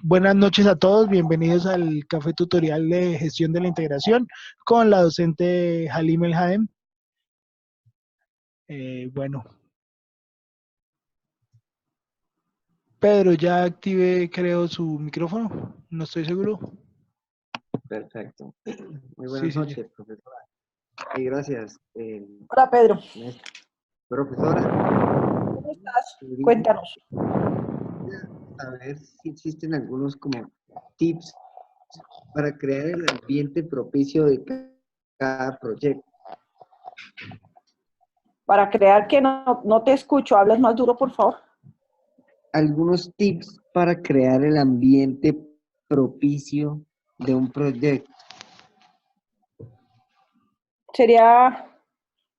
Buenas noches a todos, bienvenidos al café tutorial de gestión de la integración con la docente Halim El Haem. Bueno, Pedro, ya activé creo su micrófono, no estoy seguro. Perfecto. Muy Sí, buenas sí. noches, profesora. Y gracias, Hola Pedro, profesora. ¿cómo estás? Quería Cuéntanos. saber si existen algunos como tips para crear el ambiente propicio de cada proyecto. Para crear que no te escucho, hablas más duro, por favor. Algunos tips para crear el ambiente propicio de un proyecto. Sería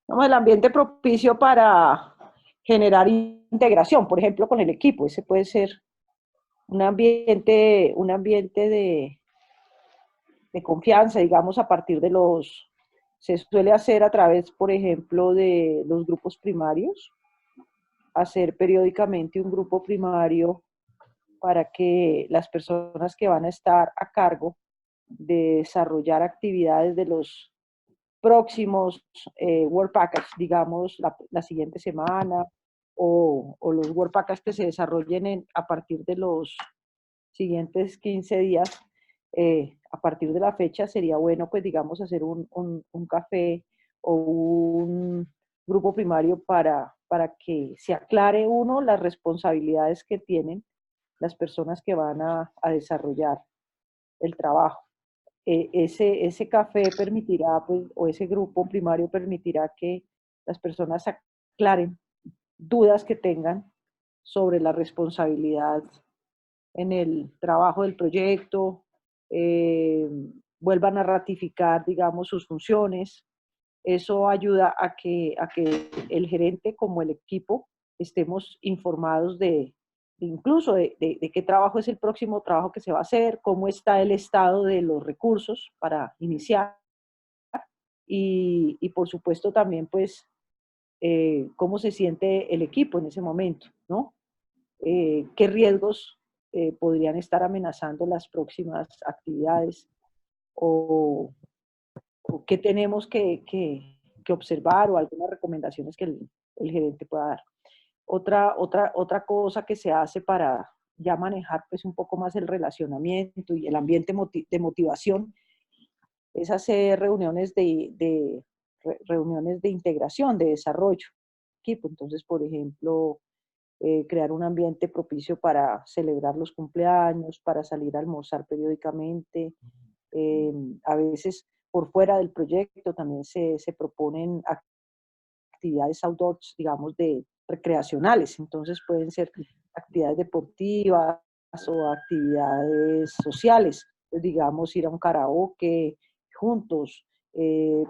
el ambiente propicio para generar integración, por ejemplo, con el equipo. Ese puede ser un ambiente de confianza, digamos, a partir de se suele hacer a través, por ejemplo, de los grupos primarios, hacer periódicamente un grupo primario para que las personas que van a estar a cargo de desarrollar actividades de los próximos Work Package, digamos, la siguiente semana, o los Work Package que se desarrollen a partir de los siguientes 15 días, a partir de la fecha sería bueno, pues digamos, hacer un café o un grupo primario para que se aclare uno las responsabilidades que tienen las personas que van a desarrollar el trabajo. Ese café permitirá, pues, o ese grupo primario permitirá que las personas aclaren dudas que tengan sobre la responsabilidad en el trabajo del proyecto, eh, vuelvan a ratificar, digamos, sus funciones. Eso ayuda a que el gerente como el equipo estemos informados de incluso de qué trabajo es el próximo trabajo que se va a hacer, cómo está el estado de los recursos para iniciar y por supuesto también pues cómo se siente el equipo en ese momento, ¿no? Qué riesgos podrían estar amenazando las próximas actividades o qué tenemos que observar o algunas recomendaciones que el gerente pueda dar. Otra cosa que se hace para ya manejar pues un poco más el relacionamiento y el ambiente de motivación es hacer reuniones de integración, de desarrollo equipo. Entonces, por ejemplo, crear un ambiente propicio para celebrar los cumpleaños, para salir a almorzar periódicamente. A veces por fuera del proyecto también se proponen actividades outdoors, digamos, de recreacionales. Entonces pueden ser actividades deportivas o actividades sociales, pues, digamos, ir a un karaoke juntos,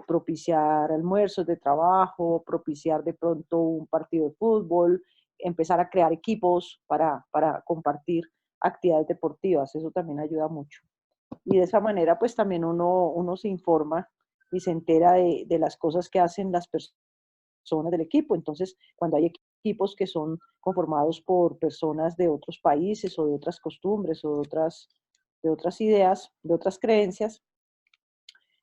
propiciar almuerzos de trabajo, propiciar de pronto un partido de fútbol, empezar a crear equipos para compartir actividades deportivas. Eso también ayuda mucho. Y de esa manera, pues también uno se informa y se entera de las cosas que hacen las personas del equipo. Entonces, cuando hay equipos que son conformados por personas de otros países o de otras costumbres o de otras ideas, de otras creencias,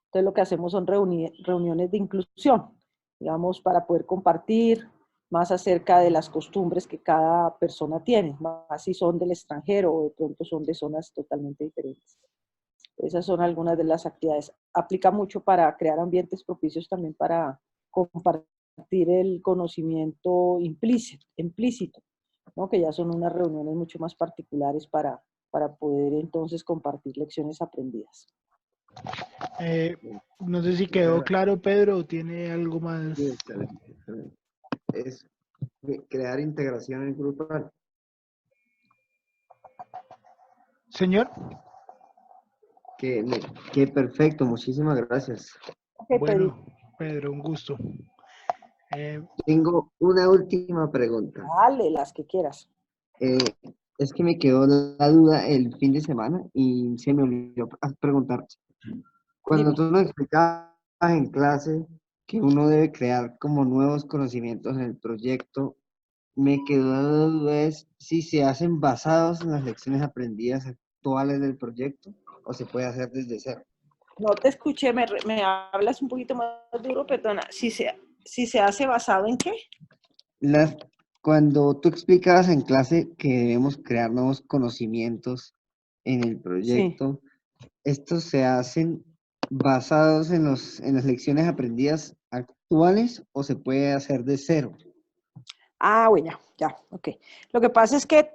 entonces lo que hacemos son reuniones de inclusión, digamos, para poder compartir más acerca de las costumbres que cada persona tiene, más si son del extranjero o de pronto son de zonas totalmente diferentes. Esas son algunas de las actividades. Aplica mucho para crear ambientes propicios también para compartir el conocimiento implícito, ¿no? Que ya son unas reuniones mucho más particulares para poder entonces compartir lecciones aprendidas. No sé si quedó claro, Pedro, o tiene algo más. Sí, excelente. Es crear integración en grupal. Señor. Qué perfecto, muchísimas gracias. Okay, bueno, Pedro, un gusto. Tengo una última pregunta. Dale, las que quieras. Es que me quedó la duda el fin de semana y se me olvidó preguntar. Cuando Dime. tú nos explicabas en clase que uno debe crear como nuevos conocimientos en el proyecto, me quedó la duda es si se hacen basados en las lecciones aprendidas actuales del proyecto o se puede hacer desde cero? No te escuché, me hablas un poquito más duro, perdona. Si se hace basado en qué? Las, cuando tú explicabas en clase que debemos crear nuevos conocimientos en el Sí. proyecto, ¿estos se hacen basados en las lecciones aprendidas actuales o se puede hacer de cero? Ah, bueno, ya, ok. Lo que pasa es que,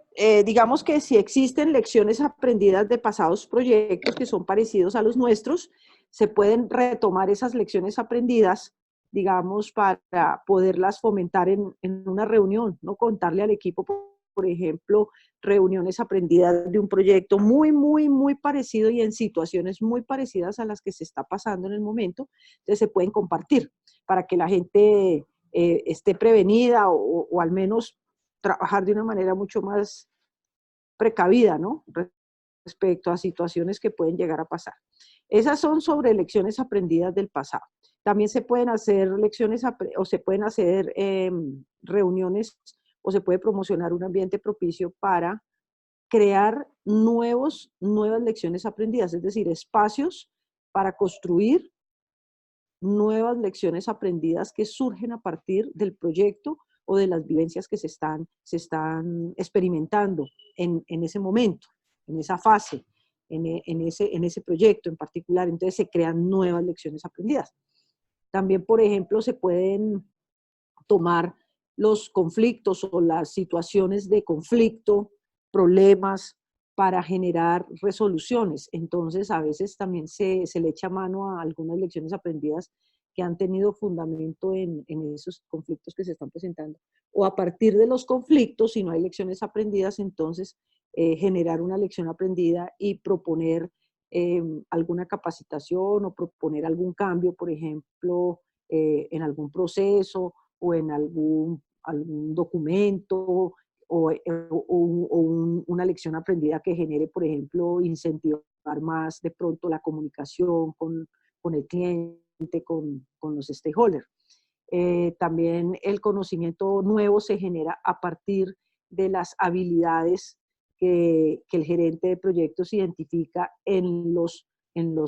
digamos que si existen lecciones aprendidas de pasados proyectos que son parecidos a los nuestros, se pueden retomar esas lecciones aprendidas, digamos, para poderlas fomentar en una reunión, ¿no? Contarle al equipo, por ejemplo, reuniones aprendidas de un proyecto muy parecido y en situaciones muy parecidas a las que se está pasando en el momento. Entonces se pueden compartir para que la gente esté prevenida o al menos trabajar de una manera mucho más precavida, ¿no? Respecto a situaciones que pueden llegar a pasar. Esas son sobre lecciones aprendidas del pasado. También se pueden hacer lecciones o se pueden hacer reuniones o se puede promocionar un ambiente propicio para crear nuevas lecciones aprendidas, es decir, espacios para construir nuevas lecciones aprendidas que surgen a partir del proyecto o de las vivencias que se están experimentando en ese momento, en esa fase, en ese proyecto en particular. Entonces se crean nuevas lecciones aprendidas. También, por ejemplo, se pueden tomar los conflictos o las situaciones de conflicto, problemas, para generar resoluciones. Entonces, a veces también se le echa mano a algunas lecciones aprendidas que han tenido fundamento en esos conflictos que se están presentando. O a partir de los conflictos, si no hay lecciones aprendidas, entonces generar una lección aprendida y proponer alguna capacitación o proponer algún cambio, por ejemplo, en algún proceso o en algún documento o una lección aprendida que genere, por ejemplo, incentivar más de pronto la comunicación con el cliente, con los stakeholders. También el conocimiento nuevo se genera a partir de las habilidades que el gerente de proyectos identifica en los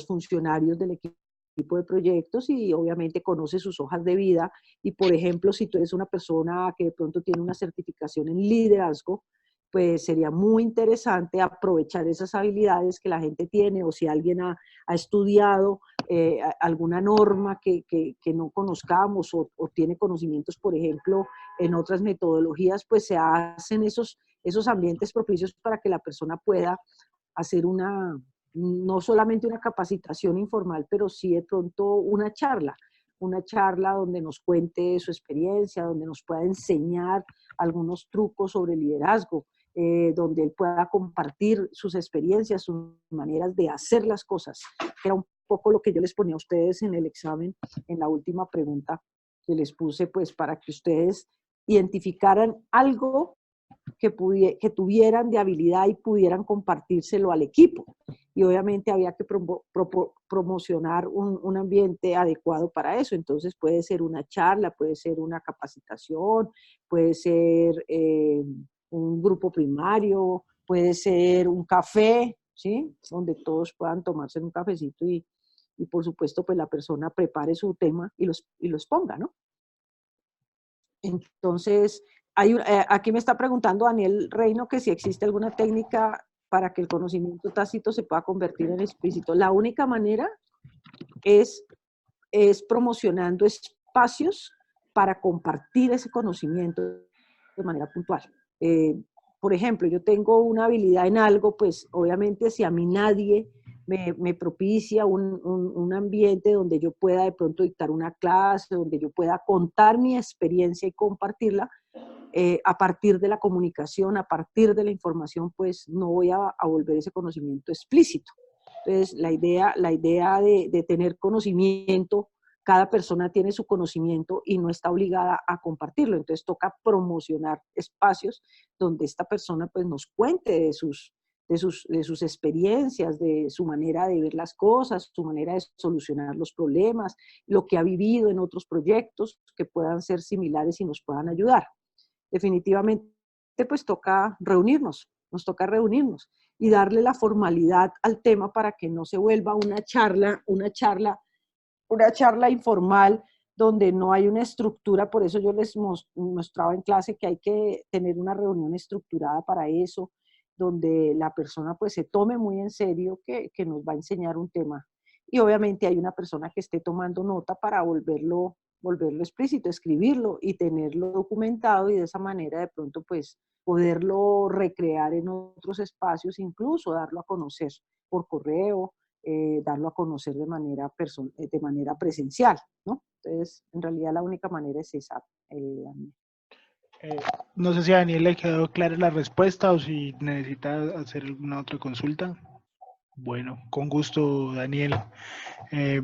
funcionarios del equipo de proyectos y obviamente conoce sus hojas de vida. Y por ejemplo, si tú eres una persona que de pronto tiene una certificación en liderazgo, pues sería muy interesante aprovechar esas habilidades que la gente tiene, o si alguien ha estudiado alguna norma que no conozcamos o tiene conocimientos, por ejemplo, en otras metodologías, pues se hacen esos ambientes propicios para que la persona pueda hacer no solamente una capacitación informal, pero sí de pronto una charla donde nos cuente su experiencia, donde nos pueda enseñar algunos trucos sobre liderazgo, donde él pueda compartir sus experiencias, sus maneras de hacer las cosas. Era un poco lo que yo les ponía a ustedes en el examen, en la última pregunta que les puse, pues para que ustedes identificaran algo que tuvieran de habilidad y pudieran compartírselo al equipo. Y obviamente había que promocionar un ambiente adecuado para eso. Entonces puede ser una charla, puede ser una capacitación, puede ser un grupo primario, puede ser un café, ¿sí? Donde todos puedan tomarse un cafecito y por supuesto pues la persona prepare su tema y los ponga, ¿no? Entonces, aquí me está preguntando Daniel Reino que si existe alguna técnica para que el conocimiento tácito se pueda convertir en explícito. La única manera es, es promocionando espacios para compartir ese conocimiento de manera puntual. Por ejemplo, yo tengo una habilidad en algo, pues obviamente si a mí nadie me propicia un ambiente donde yo pueda de pronto dictar una clase, donde yo pueda contar mi experiencia y compartirla, a partir de la comunicación, a partir de la información, pues no voy a volver ese conocimiento explícito. Entonces, la idea de tener conocimiento, cada persona tiene su conocimiento y no está obligada a compartirlo. Entonces, toca promocionar espacios donde esta persona pues nos cuente de sus experiencias, de su manera de ver las cosas, su manera de solucionar los problemas, lo que ha vivido en otros proyectos que puedan ser similares y nos puedan ayudar. Definitivamente, pues toca reunirnos, nos toca reunirnos. y darle la formalidad al tema para que no se vuelva una charla informal donde no hay una estructura. Por eso yo les mostraba en clase que hay que tener una reunión estructurada para eso, donde la persona pues se tome muy en serio que nos va a enseñar un tema. Y obviamente hay una persona que esté tomando nota para volverlo explícito, escribirlo y tenerlo documentado, y de esa manera de pronto pues poderlo recrear en otros espacios, incluso darlo a conocer por correo, darlo a conocer de manera presencial, ¿no? Entonces, en realidad la única manera es esa. Eh, no sé si a Daniel le quedó clara la respuesta o si necesita hacer alguna otra consulta. Bueno, con gusto, Daniel.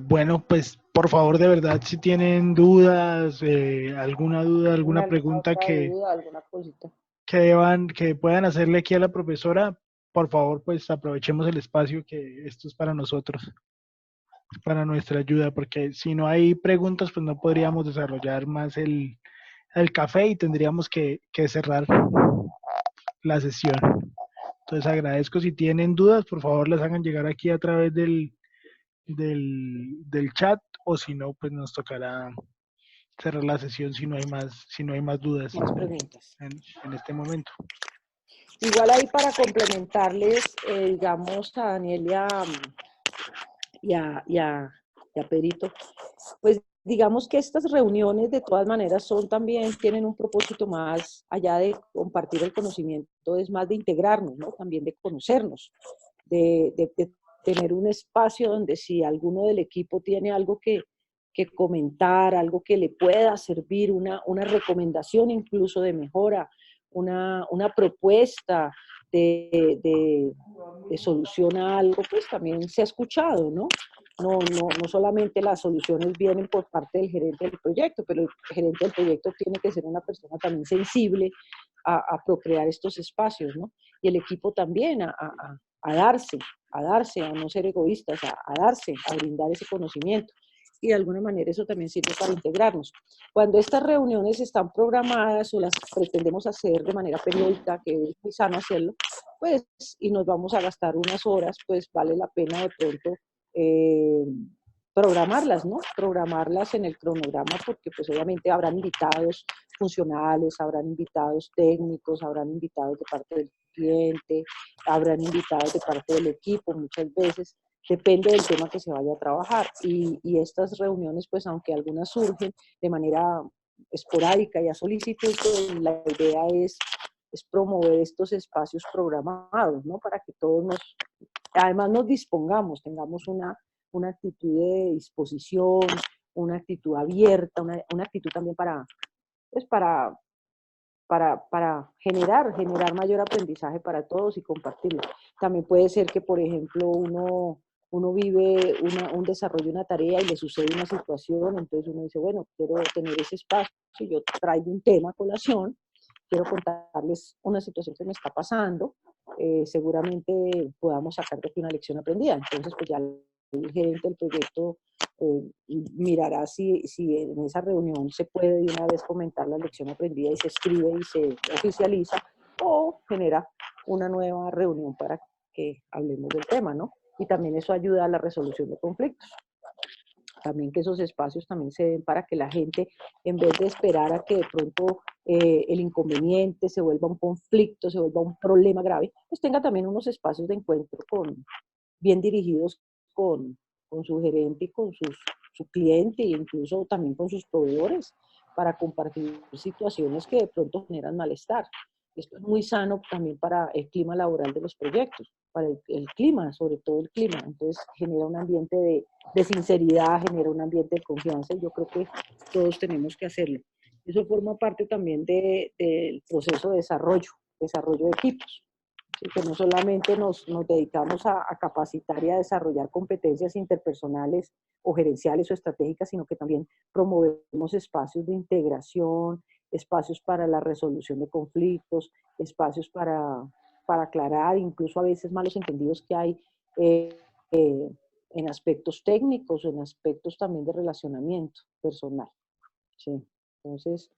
Bueno, pues por favor, de verdad, si tienen dudas, alguna duda, alguna ¿Alguna pregunta otra duda, alguna cosita? que puedan hacerle aquí a la profesora, por favor, pues aprovechemos el espacio, que esto es para nosotros, para nuestra ayuda, porque si no hay preguntas, pues no podríamos desarrollar más el café y tendríamos que cerrar la sesión. Entonces agradezco, si tienen dudas, por favor las hagan llegar aquí a través del chat, o si no, pues nos tocará cerrar la sesión si no hay más dudas Más preguntas. en este momento. Igual ahí para complementarles, digamos, a Daniel y a Perito, pues digamos que estas reuniones de todas maneras tienen un propósito más allá de compartir el conocimiento, es más de integrarnos, ¿no? También de conocernos, de tener un espacio donde si alguno del equipo tiene algo que comentar, algo que le pueda servir, una recomendación incluso de mejora, una propuesta de solución a algo, pues también se ha escuchado, ¿no? No solamente las soluciones vienen por parte del gerente del proyecto, pero el gerente del proyecto tiene que ser una persona también sensible a procrear estos espacios, ¿no? Y el equipo también a darse, a no ser egoístas, a darse, a brindar ese conocimiento. Y de alguna manera eso también sirve para integrarnos. Cuando estas reuniones están programadas o las pretendemos hacer de manera periódica, que es muy sano hacerlo, pues, y nos vamos a gastar unas horas, pues vale la pena de pronto eh, programarlas, ¿no? Programarlas en el cronograma, porque pues obviamente habrán invitados funcionales, habrán invitados técnicos, habrán invitados de parte del cliente, habrán invitados de parte del equipo muchas veces. Depende del tema que se vaya a trabajar. Y estas reuniones, pues aunque algunas surgen de manera esporádica y a solicitud, pues la idea es promover estos espacios programados, ¿no? Para que todos además nos dispongamos, tengamos una actitud de disposición, una actitud abierta, una actitud también pues para generar mayor aprendizaje para todos y compartirlo. También puede ser que, por ejemplo, uno vive un desarrollo, una tarea y le sucede una situación, entonces uno dice, bueno, quiero tener ese espacio, yo traigo un tema a colación, quiero contarles una situación que me está pasando, seguramente podamos sacar de aquí una lección aprendida. Entonces, pues ya el gerente del proyecto mirará si en esa reunión se puede de una vez comentar la lección aprendida y se escribe y se oficializa, o genera una nueva reunión para que hablemos del tema, ¿no? Y también eso ayuda a la resolución de conflictos. También que esos espacios también se den para que la gente, en vez de esperar a que de pronto el inconveniente se vuelva un conflicto, se vuelva un problema grave, pues tenga también unos espacios de encuentro bien dirigidos con su gerente y con su cliente, e incluso también con sus proveedores, para compartir situaciones que de pronto generan malestar. Esto es muy sano también para el clima laboral de los proyectos, para el clima, sobre todo el clima. Entonces genera un ambiente de sinceridad, genera un ambiente de confianza, y yo creo que todos tenemos que hacerlo. Eso forma parte también del proceso de desarrollo de equipos, que no solamente nos dedicamos a capacitar y a desarrollar competencias interpersonales o gerenciales o estratégicas, sino que también promovemos espacios de integración, espacios para la resolución de conflictos, espacios para aclarar incluso a veces malos entendidos que hay en aspectos técnicos o en aspectos también de relacionamiento personal. Sí. Entonces,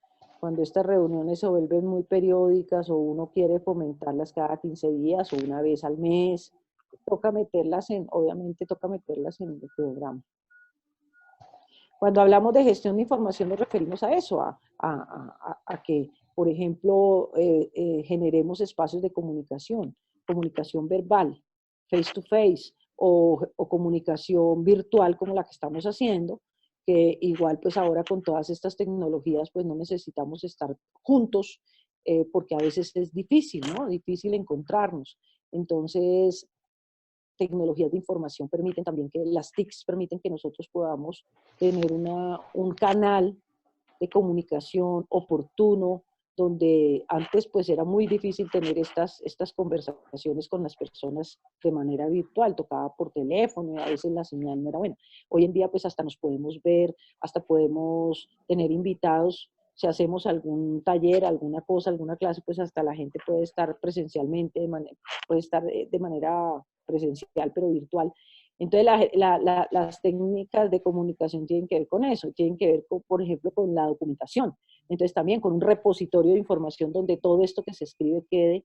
Cuando estas reuniones se vuelven muy periódicas o uno quiere fomentarlas cada 15 días o una vez al mes, obviamente toca meterlas en el programa. Cuando hablamos de gestión de información nos referimos a eso, a que, por ejemplo, generemos espacios de comunicación verbal, face to face, o comunicación virtual como la que estamos haciendo, que igual pues ahora con todas estas tecnologías pues no necesitamos estar juntos, porque a veces es difícil, ¿no? Difícil encontrarnos. Entonces, tecnologías de información permiten también que las TICs permiten que nosotros podamos tener un canal de comunicación oportuno, donde antes pues era muy difícil tener estas conversaciones con las personas de manera virtual, tocaba por teléfono y a veces la señal no era buena. Hoy en día pues hasta nos podemos ver, hasta podemos tener invitados, si hacemos algún taller, alguna cosa, alguna clase, pues hasta la gente puede estar presencialmente, puede estar de manera presencial pero virtual. Entonces, las técnicas de comunicación tienen que ver con eso, tienen que ver, por ejemplo, con la documentación. Entonces, también con un repositorio de información donde todo esto que se escribe quede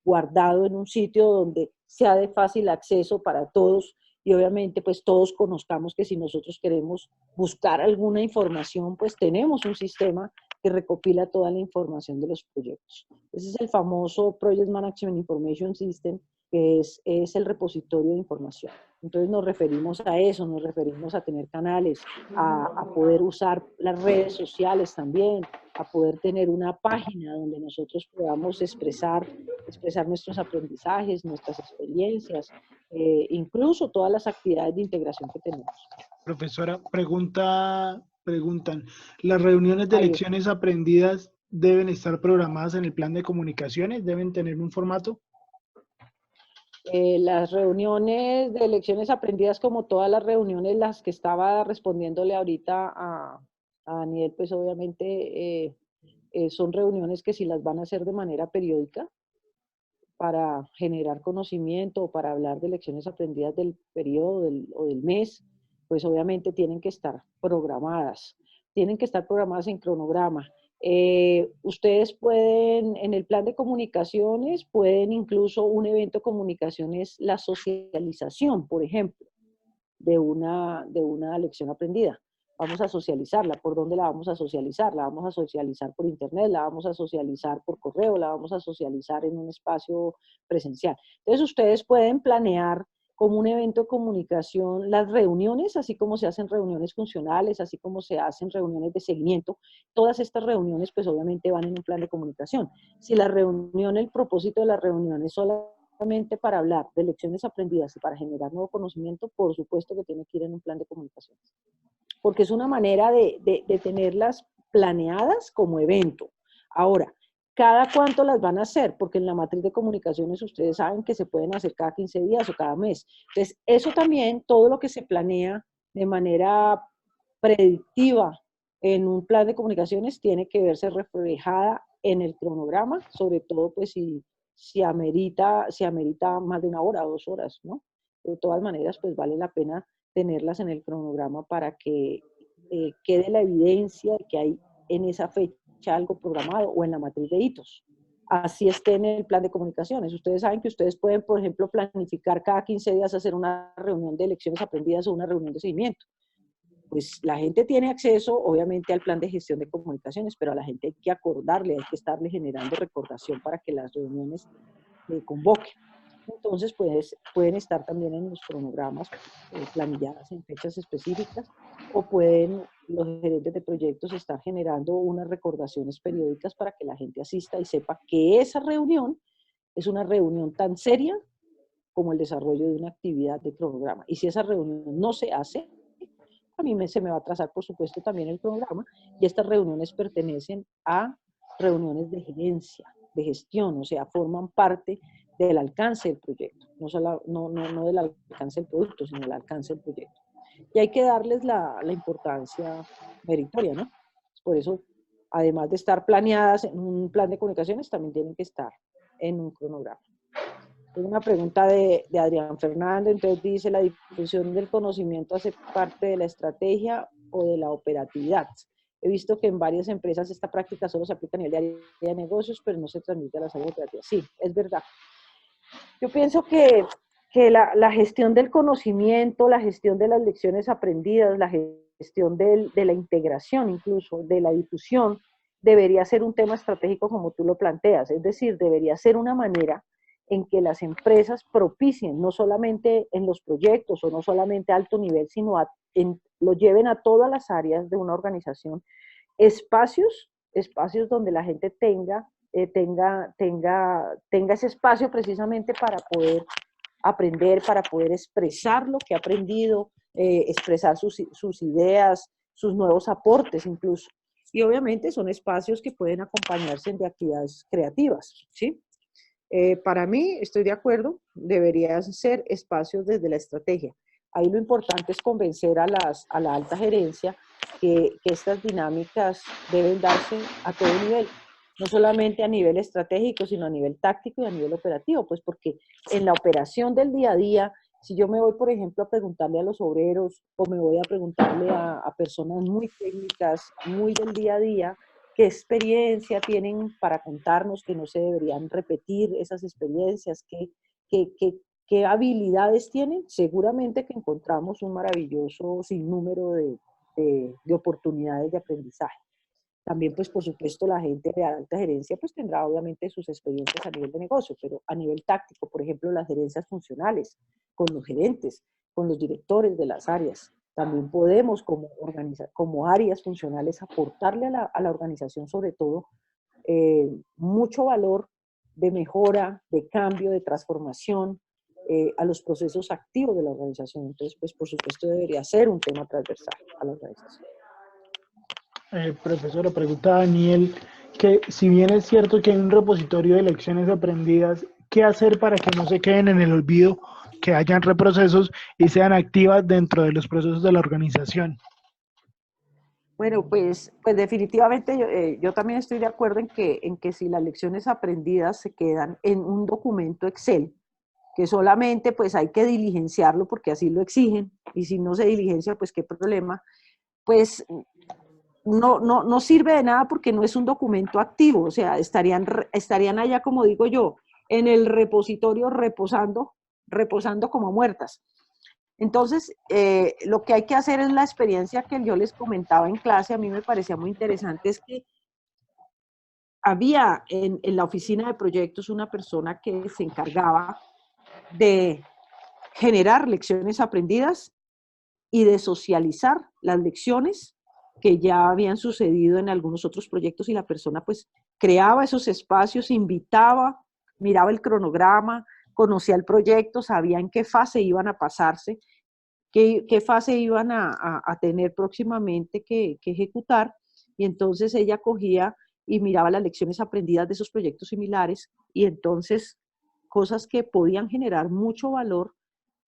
guardado en un sitio donde sea de fácil acceso para todos y obviamente pues todos conozcamos que si nosotros queremos buscar alguna información, pues tenemos un sistema que recopila toda la información de los proyectos. Ese es el famoso Project Management Information System, que es el repositorio de información. Entonces nos referimos a eso, nos referimos a tener canales, a poder usar las redes sociales también, a poder tener una página donde nosotros podamos expresar nuestros aprendizajes, nuestras experiencias, incluso todas las actividades de integración que tenemos. Profesora, preguntan, ¿las reuniones de lecciones aprendidas deben estar programadas en el plan de comunicaciones? ¿Deben tener un formato? Las reuniones de lecciones aprendidas, como todas las reuniones, las que estaba respondiéndole ahorita a Daniel, pues obviamente son reuniones que si las van a hacer de manera periódica para generar conocimiento o para hablar de lecciones aprendidas del periodo o del mes, pues obviamente tienen que estar programadas. Tienen que estar programadas en cronograma. Ustedes pueden, en el plan de comunicaciones, pueden incluso un evento de comunicaciones, la socialización, por ejemplo, de una lección aprendida. Vamos a socializarla. ¿Por dónde la vamos a socializar? La vamos a socializar por internet, la vamos a socializar por correo, la vamos a socializar en un espacio presencial. Entonces, ustedes pueden planear como un evento de comunicación las reuniones, así como se hacen reuniones funcionales, así como se hacen reuniones de seguimiento. Todas estas reuniones, pues obviamente van en un plan de comunicación. Si la reunión, el propósito de la reunión es solamente para hablar de lecciones aprendidas y para generar nuevo conocimiento, por supuesto que tiene que ir en un plan de comunicación. Porque es una manera de tenerlas planeadas como evento. Ahora, ¿cada cuánto las van a hacer? Porque en la matriz de comunicaciones ustedes saben que se pueden hacer cada 15 días o cada mes. Entonces, eso también, todo lo que se planea de manera predictiva en un plan de comunicaciones tiene que verse reflejada en el cronograma, sobre todo pues si amerita más de 1 hora o 2 horas, ¿no? De todas maneras, pues vale la pena tenerlas en el cronograma para que quede la evidencia de que hay en esa fecha algo programado o en la matriz de hitos. Así esté en el plan de comunicaciones. Ustedes saben que ustedes pueden, por ejemplo, planificar cada 15 días hacer una reunión de lecciones aprendidas o una reunión de seguimiento. Pues la gente tiene acceso, obviamente, al plan de gestión de comunicaciones, pero a la gente hay que acordarle, hay que estarle generando recordación para que las reuniones convoquen. Entonces, pues, pueden estar también en los cronogramas planilladas en fechas específicas o pueden los gerentes de proyectos estar generando unas recordaciones periódicas para que la gente asista y sepa que esa reunión es una reunión tan seria como el desarrollo de una actividad de cronograma. Y si esa reunión no se hace, a mí se me va a trazar, por supuesto, también el cronograma y estas reuniones pertenecen a reuniones de gerencia, de gestión, o sea, forman parte del alcance del proyecto, no del alcance del producto, sino del alcance del proyecto. Y hay que darles la importancia meritoria, ¿no? Por eso, además de estar planeadas en un plan de comunicaciones, también tienen que estar en un cronograma. Tengo una pregunta de Adrián Fernando, entonces dice, ¿la difusión del conocimiento hace parte de la estrategia o de la operatividad? He visto que en varias empresas esta práctica solo se aplica a nivel de área de negocios, pero no se transmite a las áreas operativas. Sí, es verdad. Yo pienso que la gestión del conocimiento, la gestión de las lecciones aprendidas, la gestión de la integración incluso, de la difusión, debería ser un tema estratégico como tú lo planteas. Es decir, debería ser una manera en que las empresas propicien, no solamente en los proyectos o no solamente a alto nivel, sino lo lleven a todas las áreas de una organización, espacios donde la gente tenga ese espacio precisamente para poder aprender, para poder expresar lo que ha aprendido, expresar sus ideas, sus nuevos aportes incluso. Y obviamente son espacios que pueden acompañarse de actividades creativas, ¿sí? Para mí, estoy de acuerdo, deberían ser espacios desde la estrategia. Ahí lo importante es convencer a la alta gerencia que estas dinámicas deben darse a todo nivel, no solamente a nivel estratégico, sino a nivel táctico y a nivel operativo, pues porque en la operación del día a día, si yo me voy, por ejemplo, a preguntarle a los obreros o me voy a preguntarle a personas muy técnicas, muy del día a día, qué experiencia tienen para contarnos, que no se deberían repetir esas experiencias, qué habilidades tienen, seguramente que encontramos un maravilloso sinnúmero de oportunidades de aprendizaje. También, pues, por supuesto, la gente de alta gerencia, pues, tendrá obviamente sus experiencias a nivel de negocio, pero a nivel táctico, por ejemplo, las gerencias funcionales, con los gerentes, con los directores de las áreas. También podemos, como áreas funcionales, aportarle a la organización, sobre todo, mucho valor de mejora, de cambio, de transformación a los procesos activos de la organización. Entonces, pues, por supuesto, debería ser un tema transversal a la organización. Profesora, pregunta Daniel, que si bien es cierto que hay un repositorio de lecciones aprendidas, ¿qué hacer para que no se queden en el olvido, que hayan reprocesos y sean activas dentro de los procesos de la organización? Bueno, pues definitivamente yo también estoy de acuerdo en que si las lecciones aprendidas se quedan en un documento Excel, que solamente pues hay que diligenciarlo porque así lo exigen, y si no se diligencia, pues qué problema, pues no sirve de nada porque no es un documento activo, o sea, estarían allá, como digo yo, en el repositorio reposando como muertas. Entonces, lo que hay que hacer es la experiencia que yo les comentaba en clase, a mí me parecía muy interesante, es que había en la oficina de proyectos una persona que se encargaba de generar lecciones aprendidas y de socializar las lecciones que ya habían sucedido en algunos otros proyectos, y la persona pues creaba esos espacios, invitaba, miraba el cronograma, conocía el proyecto, sabía en qué fase iban a pasarse, qué fase iban a tener próximamente que ejecutar, y entonces ella cogía y miraba las lecciones aprendidas de esos proyectos similares, y entonces cosas que podían generar mucho valor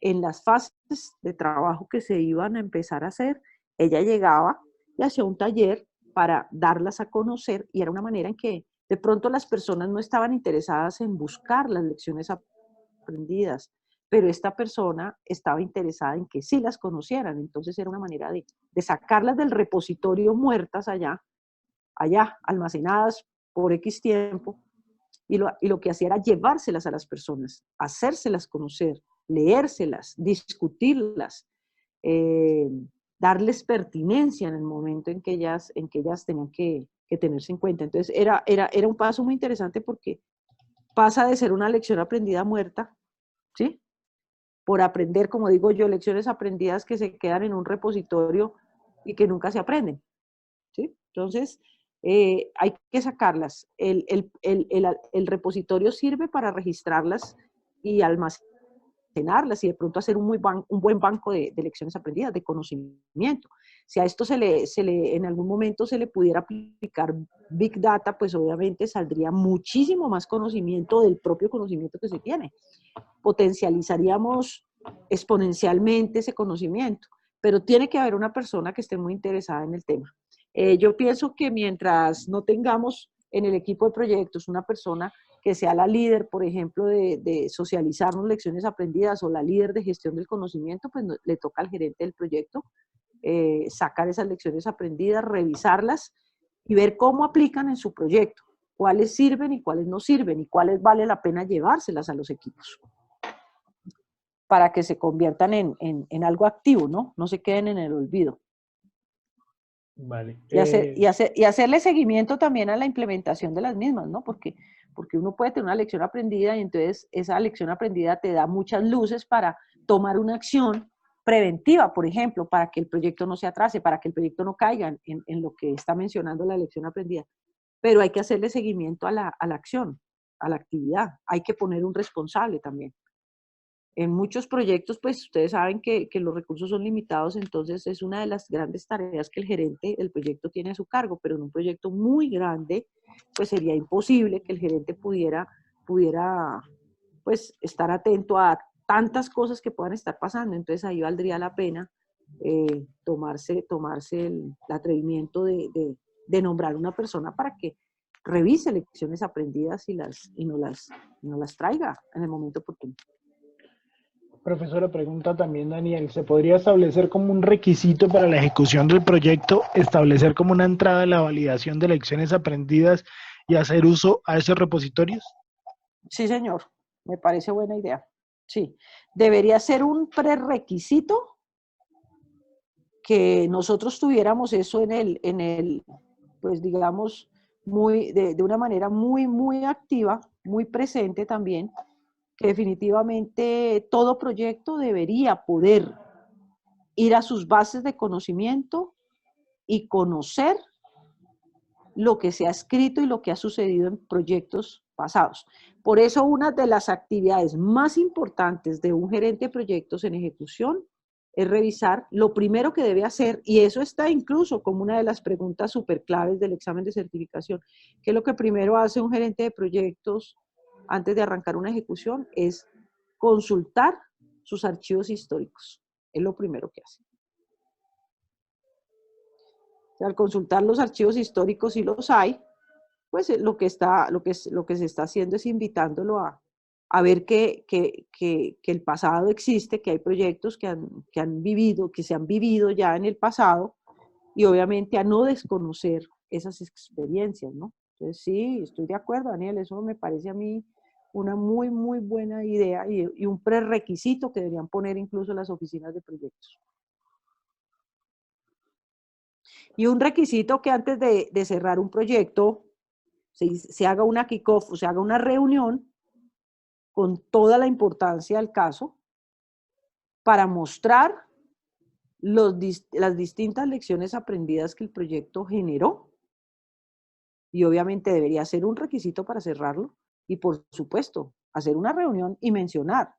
en las fases de trabajo que se iban a empezar a hacer, ella llegaba y hacía un taller para darlas a conocer, y era una manera en que de pronto las personas no estaban interesadas en buscar las lecciones aprendidas, pero esta persona estaba interesada en que sí las conocieran. Entonces era una manera de sacarlas del repositorio muertas allá, almacenadas por X tiempo, y lo que hacía era llevárselas a las personas, hacérselas conocer, leérselas, discutirlas, eh, darles pertinencia en el momento en que ellas tenían que tenerse en cuenta. Entonces era un paso muy interesante porque pasa de ser una lección aprendida muerta, ¿sí? Por aprender, como digo yo, lecciones aprendidas que se quedan en un repositorio y que nunca se aprenden, ¿sí? Entonces, hay que sacarlas. El repositorio sirve para registrarlas y almacenarlas, y de pronto hacer un buen banco de lecciones aprendidas, de conocimiento. Si a esto en algún momento se le pudiera aplicar Big Data, pues obviamente saldría muchísimo más conocimiento del propio conocimiento que se tiene. Potencializaríamos exponencialmente ese conocimiento, pero tiene que haber una persona que esté muy interesada en el tema. Yo pienso que mientras no tengamos en el equipo de proyectos una persona que sea la líder, por ejemplo, de socializarnos lecciones aprendidas, o la líder de gestión del conocimiento, pues le toca al gerente del proyecto sacar esas lecciones aprendidas, revisarlas y ver cómo aplican en su proyecto, cuáles sirven y cuáles no sirven y cuáles vale la pena llevárselas a los equipos para que se conviertan en algo activo, ¿no? No se queden en el olvido. Vale. Y hacerle seguimiento también a la implementación de las mismas, ¿no? Porque uno puede tener una lección aprendida y entonces esa lección aprendida te da muchas luces para tomar una acción preventiva, por ejemplo, para que el proyecto no se atrase, para que el proyecto no caiga en lo que está mencionando la lección aprendida. Pero hay que hacerle seguimiento a la acción, a la actividad. Hay que poner un responsable también. En muchos proyectos, pues ustedes saben que los recursos son limitados, entonces es una de las grandes tareas que el gerente del proyecto tiene a su cargo, pero en un proyecto muy grande, pues sería imposible que el gerente pudiera pues estar atento a tantas cosas que puedan estar pasando, entonces ahí valdría la pena tomarse el atrevimiento de nombrar una persona para que revise lecciones aprendidas y nos las traiga en el momento oportuno. Profesora, pregunta también Daniel, ¿se podría establecer como un requisito para la ejecución del proyecto, establecer como una entrada en la validación de lecciones aprendidas y hacer uso a esos repositorios? Sí, señor, me parece buena idea. Sí, debería ser un prerequisito que nosotros tuviéramos eso pues digamos, de una manera muy activa, muy presente también, que definitivamente todo proyecto debería poder ir a sus bases de conocimiento y conocer lo que se ha escrito y lo que ha sucedido en proyectos pasados. Por eso una de las actividades más importantes de un gerente de proyectos en ejecución es revisar lo primero que debe hacer, y eso está incluso como una de las preguntas súper claves del examen de certificación, que lo que primero hace un gerente de proyectos antes de arrancar una ejecución es consultar sus archivos históricos. Es lo primero que hace. O sea, al consultar los archivos históricos, si los hay, pues lo que se está haciendo es invitándolo a ver que el pasado existe, que hay proyectos que se han vivido ya en el pasado, y obviamente a no desconocer esas experiencias, ¿no? Entonces sí, estoy de acuerdo, Daniel, eso me parece a mí una muy buena idea y un prerequisito que deberían poner incluso las oficinas de proyectos. Y un requisito que antes de cerrar un proyecto se haga una kickoff, o se haga una reunión con toda la importancia del caso para mostrar las distintas lecciones aprendidas que el proyecto generó. Y obviamente debería ser un requisito para cerrarlo. Y por supuesto, hacer una reunión y mencionar,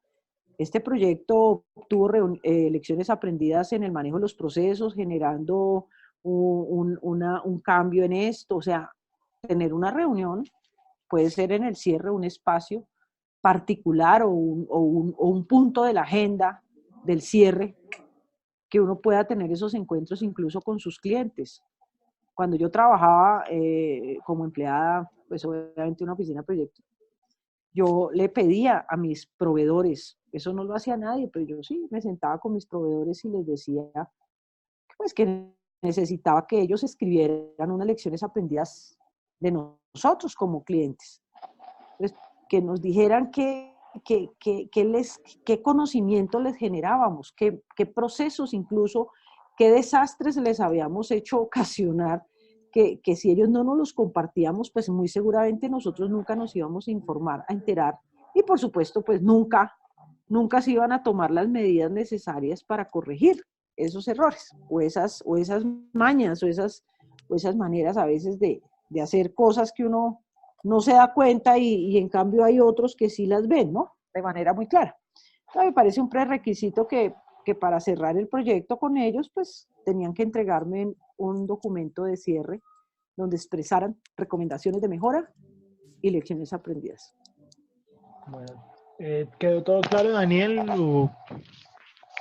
este proyecto tuvo lecciones aprendidas en el manejo de los procesos, generando un cambio en esto. O sea, tener una reunión puede ser en el cierre un espacio particular o un punto de la agenda del cierre, que uno pueda tener esos encuentros incluso con sus clientes. Cuando yo trabajaba como empleada, pues obviamente en una oficina de proyectos, yo le pedía a mis proveedores, eso no lo hacía nadie, pero yo sí me sentaba con mis proveedores y les decía pues que necesitaba que ellos escribieran unas lecciones aprendidas de nosotros como clientes. Entonces, que nos dijeran qué conocimiento les generábamos, qué procesos incluso, qué desastres les habíamos hecho ocasionar, que si ellos no nos los compartíamos, pues muy seguramente nosotros nunca nos íbamos a informar, a enterar, y por supuesto, pues nunca se iban a tomar las medidas necesarias para corregir esos errores, o esas mañas, o esas maneras a veces de hacer cosas que uno no se da cuenta y en cambio hay otros que sí las ven, ¿no? De manera muy clara. Entonces, me parece un prerequisito que para cerrar el proyecto con ellos, pues tenían que entregarme un documento de cierre donde expresaran recomendaciones de mejora y lecciones aprendidas. Bueno, ¿quedó todo claro, Daniel? O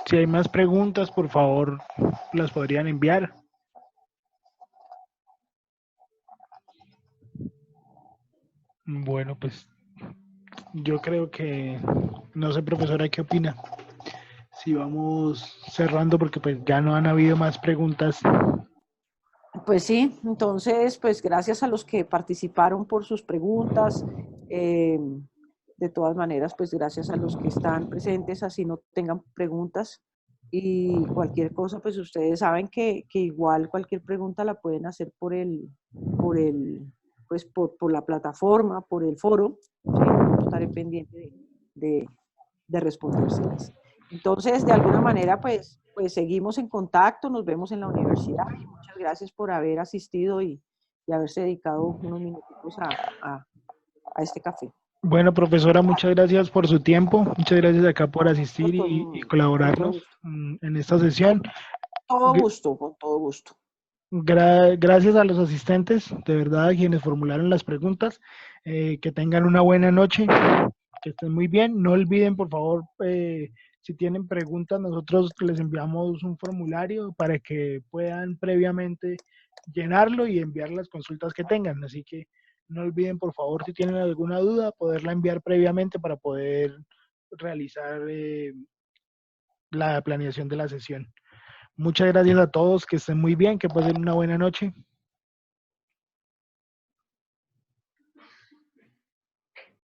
si hay más preguntas, por favor, las podrían enviar. Bueno, pues yo creo que, no sé, profesora, ¿qué opina? si vamos cerrando porque pues ya no han habido más preguntas. Pues sí, entonces, pues gracias a los que participaron por sus preguntas. eh, de todas maneras, pues gracias a los que están presentes, así no tengan preguntas. Y cualquier cosa, pues ustedes saben que igual cualquier pregunta la pueden hacer por el, pues por la plataforma, por el foro, ¿sí? Yo estaré pendiente de respondérselas. Entonces, de alguna manera, pues seguimos en contacto, nos vemos en la universidad y muchas gracias por haber asistido y haberse dedicado unos minutos a este café. Bueno, profesora, muchas gracias por su tiempo, muchas gracias acá por asistir y Con todo colaborarnos gusto. en esta sesión. Todo gusto, con todo gusto. Gracias a los asistentes, de verdad, quienes formularon las preguntas. Que tengan una buena noche, que estén muy bien. No olviden, por favor, si tienen preguntas, nosotros les enviamos un formulario para que puedan previamente llenarlo y enviar las consultas que tengan. Así que no olviden, por favor, si tienen alguna duda, poderla enviar previamente para poder realizar la planeación de la sesión. Muchas gracias a todos, que estén muy bien, que pasen una buena noche.